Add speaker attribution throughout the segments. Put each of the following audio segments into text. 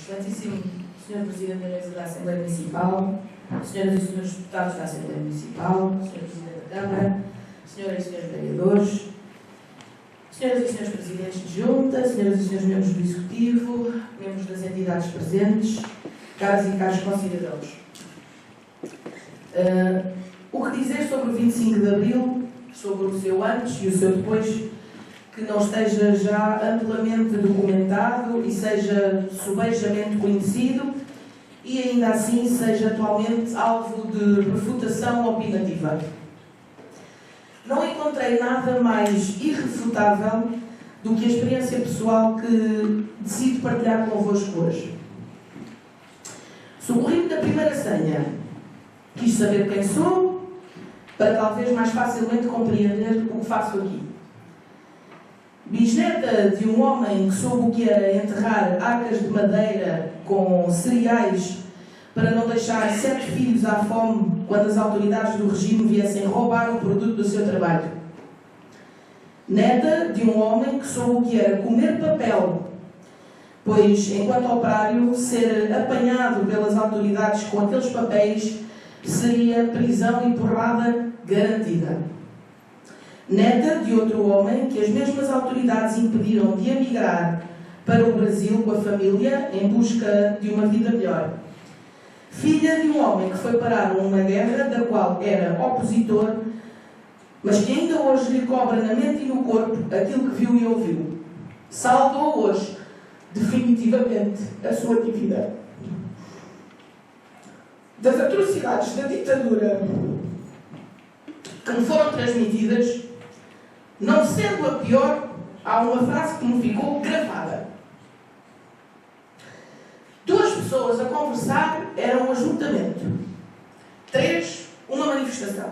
Speaker 1: Excelentíssimo Sr. Presidente da Mesa da Assembleia Municipal, Senhoras e Senhores Deputados da Assembleia Municipal, Sr. Presidente da Câmara, Senhoras e Senhores Vereadores, Senhoras e Senhores Presidentes de Junta, Senhoras e Senhores Membros do Executivo, membros das entidades presentes, caras e caros concidadãos. O que dizer sobre o 25 de Abril, sobre o seu antes e o seu depois, que não esteja já amplamente documentado e seja subejamente conhecido e ainda assim seja atualmente alvo de refutação opinativa. Não encontrei nada mais irrefutável do que a experiência pessoal que decido partilhar convosco hoje. Socorri-me da primeira senha. Quis saber quem sou, para talvez mais facilmente compreender o que faço aqui. Bisneta de um homem que soube o que era enterrar arcas de madeira com cereais para não deixar 7 filhos à fome quando as autoridades do regime viessem roubar o produto do seu trabalho. Neta de um homem que soube o que era comer papel, pois, enquanto operário, ser apanhado pelas autoridades com aqueles papéis seria prisão e porrada garantida. Neta de outro homem que as mesmas autoridades impediram de emigrar para o Brasil com a família em busca de uma vida melhor. Filha de um homem que foi parar uma guerra da qual era opositor, mas que ainda hoje lhe cobra na mente e no corpo aquilo que viu e ouviu. Saldou hoje, definitivamente, a sua dívida. Das atrocidades da ditadura que me foram transmitidas, não sendo a pior, há uma frase que me ficou gravada. 2 pessoas a conversar era um ajuntamento. 3, uma manifestação.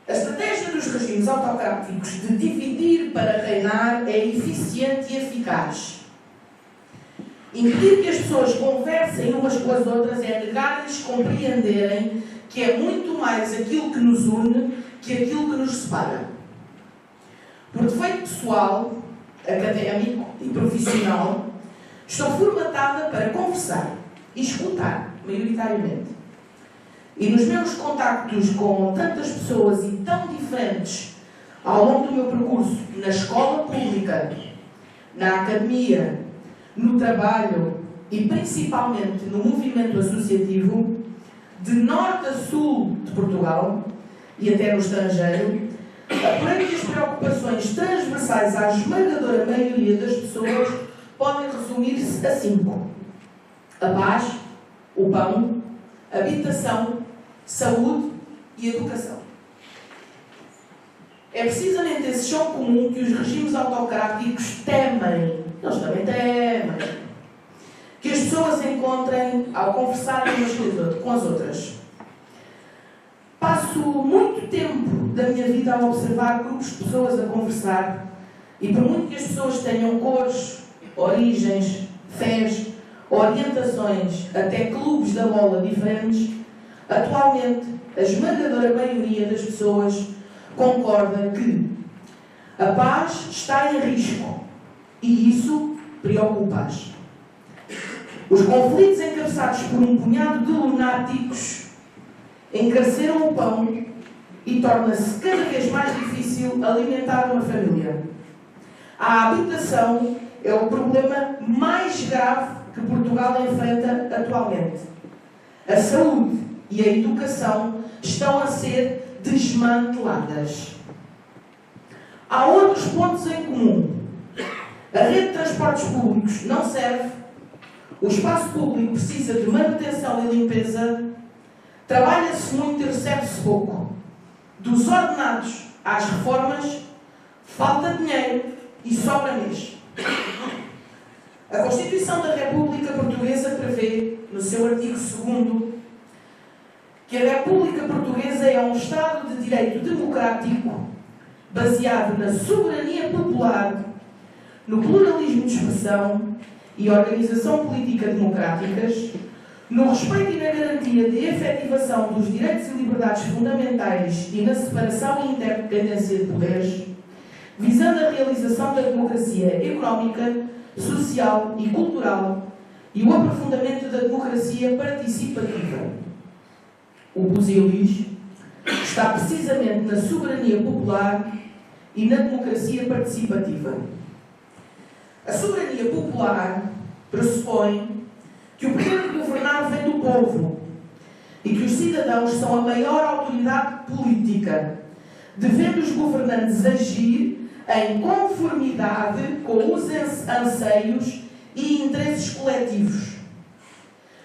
Speaker 1: A estratégia dos regimes autocráticos de dividir para reinar é eficiente e eficaz. Impedir que as pessoas conversem umas com as outras é negar-lhes compreenderem que é muito mais aquilo que nos une que aquilo que nos separa. Por defeito pessoal, académico e profissional, estou formatada para conversar e escutar, maioritariamente. E nos meus contactos com tantas pessoas e tão diferentes ao longo do meu percurso na escola pública, na academia, no trabalho e principalmente no movimento associativo, de norte a sul de Portugal e até no estrangeiro, apurei que as preocupações transversais à esmagadora maioria das pessoas podem resumir-se a 5. A paz, o pão, a habitação, saúde e educação. É precisamente esse chão comum que os regimes autocráticos temem. Eles também temem que as pessoas encontrem ao conversarem umas com as outras. Passo muito tempo da minha vida a observar grupos de pessoas a conversar e por muito que as pessoas tenham cores, origens, fés, orientações, até clubes da bola diferentes, atualmente a esmagadora maioria das pessoas concorda que a paz está em risco e isso preocupa-as. Os conflitos encabeçados por um punhado de lunáticos encareceram o pão e torna-se cada vez mais difícil alimentar uma família. A habitação é o problema mais grave que Portugal enfrenta atualmente. A saúde e a educação estão a ser desmanteladas. Há outros pontos em comum. A rede de transportes públicos não serve, o espaço público precisa de manutenção e limpeza, trabalha-se muito e recebe-se pouco. Dos ordenados às reformas, falta dinheiro e sobra mês. A Constituição da República Portuguesa prevê, no seu artigo 2º, que a República Portuguesa é um Estado de direito democrático, baseado na soberania popular, no pluralismo de expressão e organização política democráticas, no respeito e na garantia de efetivação dos direitos e liberdades fundamentais e na separação e interdependência de poderes, visando a realização da democracia económica, social e cultural e o aprofundamento da democracia participativa. O Busilis está precisamente na soberania popular e na democracia participativa. A soberania popular pressupõe que o poder de governar vem do povo e que os cidadãos são a maior autoridade política, devendo os governantes agir em conformidade com os anseios e interesses coletivos.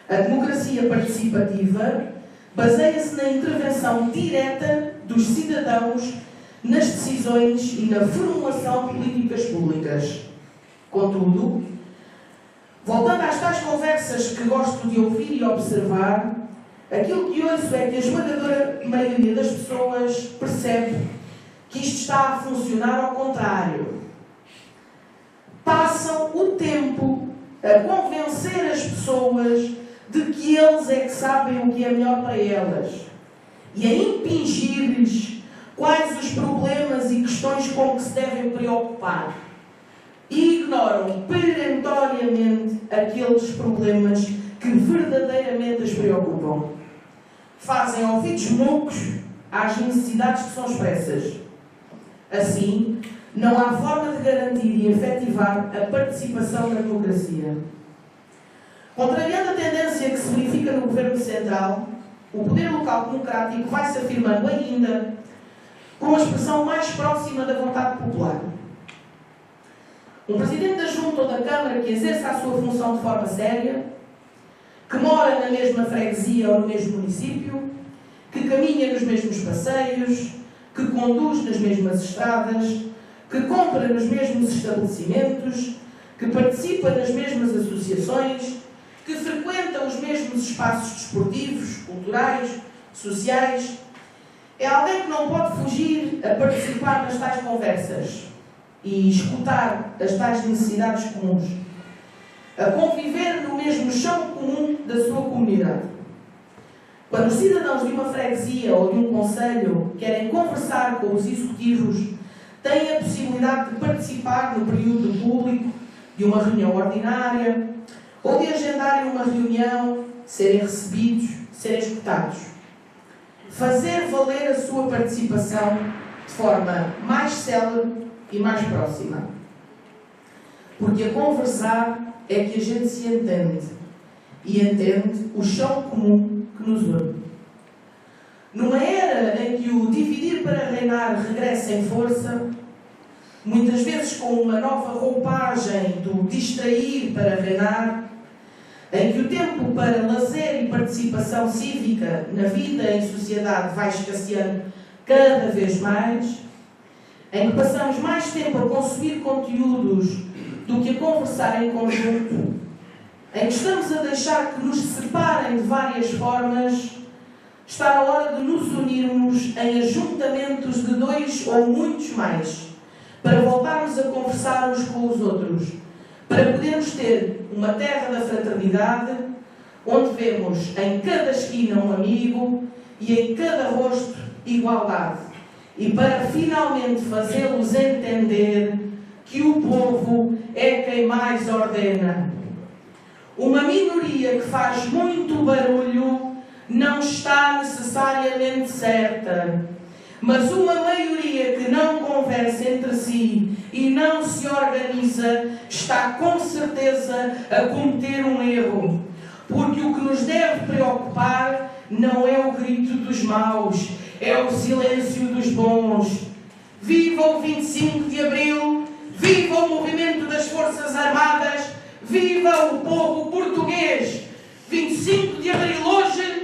Speaker 1: A democracia participativa baseia-se na intervenção direta dos cidadãos nas decisões e na formulação de políticas públicas. Contudo, voltando às tais conversas que gosto de ouvir e observar, aquilo que ouço é que a esmagadora maioria das pessoas percebe que isto está a funcionar ao contrário. Passam o tempo a convencer as pessoas de que eles é que sabem o que é melhor para elas e a impingir-lhes quais os problemas e questões com que se devem preocupar. E ignoram perentoriamente aqueles problemas que verdadeiramente as preocupam. Fazem ouvidos moucos às necessidades que são expressas. Assim, não há forma de garantir e efetivar a participação na democracia. Contrariando a tendência que se verifica no Governo Central, o poder local democrático vai se afirmando ainda com a expressão mais próxima da vontade popular. Um Presidente da Junta ou da Câmara que exerça a sua função de forma séria, que mora na mesma freguesia ou no mesmo município, que caminha nos mesmos passeios, que conduz nas mesmas estradas, que compra nos mesmos estabelecimentos, que participa nas mesmas associações, que frequenta os mesmos espaços desportivos, culturais, sociais. É alguém que não pode fugir a participar nas tais conversas e escutar as tais necessidades comuns, a conviver no mesmo chão comum da sua comunidade. Quando os cidadãos de uma freguesia ou de um concelho querem conversar com os executivos, têm a possibilidade de participar no período público de uma reunião ordinária ou de agendarem uma reunião, serem recebidos, serem escutados. Fazer valer a sua participação de forma mais célere e mais próxima. Porque a conversar é que a gente se entende e entende o chão comum que nos une. Numa era em que o dividir para reinar regressa em força, muitas vezes com uma nova roupagem do distrair para reinar, em que o tempo para lazer e participação cívica na vida em sociedade vai escasseando cada vez mais, em que passamos mais tempo a consumir conteúdos do que a conversar em conjunto, em que estamos a deixar que nos separem de várias formas, está na hora de nos unirmos em ajuntamentos de dois ou muitos mais, para voltarmos a conversar uns com os outros, para podermos ter uma terra da fraternidade, onde vemos em cada esquina um amigo e em cada rosto igualdade, e para finalmente fazê-los entender que o povo é quem mais ordena. Uma minoria que faz muito barulho não está necessariamente certa, mas uma maioria que não conversa entre si e não se organiza está com certeza a cometer um erro, porque o que nos deve preocupar não é o grito dos maus, é o silêncio dos bons. Viva o 25 de Abril, viva o movimento das Forças Armadas, viva o povo português! 25 de Abril hoje